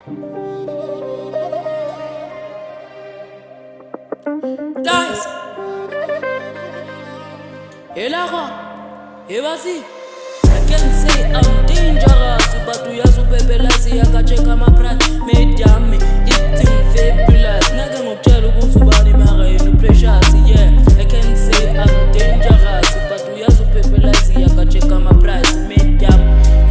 Guys, Elaga, Evasi. I can say I'm dangerous, but we are super belasi. I can check my pride, made yummy, eating fabulous. Naga mokchelo kusubani mara in precious. Yeah, I can say I'm dangerous, but we are super belasi. I can check my price, made yum,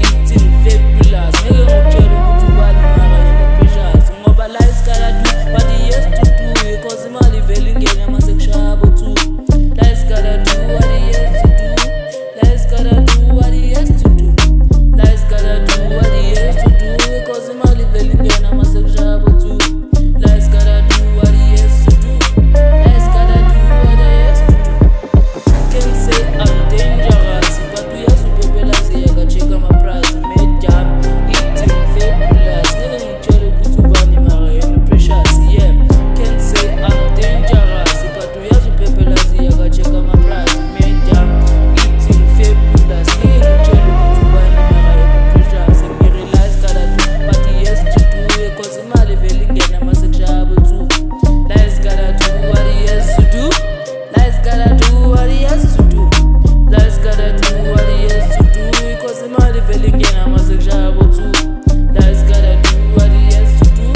eating fabulous. Naga mokchelo kusubani mara in precious. Ngoba Layxz gotta do what he has to do, because imali velingena masekshabo too. Layxz gotta do what he has to do. Layxz gotta do what he has to do. Layxz gotta do what he has to do, because imali velingena masekshabo too. Layxz gotta do what he has to do. Layxz gotta do what he has to do. I can say I'm dangerous, but we are super belasi. I can check my price, made jam, eating fabulous. Nigga mokchelo kutubani mara in precious. Yeah, can say I'm dangerous, but we are super belasi. I can check my price, made jam, eating fabulous. Nigga mokchelo kutubani mara in precious. And me realize gotta do what he has to do, because imali velingena masekshabo too. Layxz gotta do what he has to do. Layxz gotta do what he has to do. Layxz gotta do what he has to do, because imali velingena masekshabo too. Layxz gotta do what he has to do.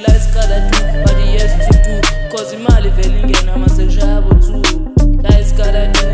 Layxz gotta do what he has to do. Cause imali velingena masekshabo too. Layxz gotta do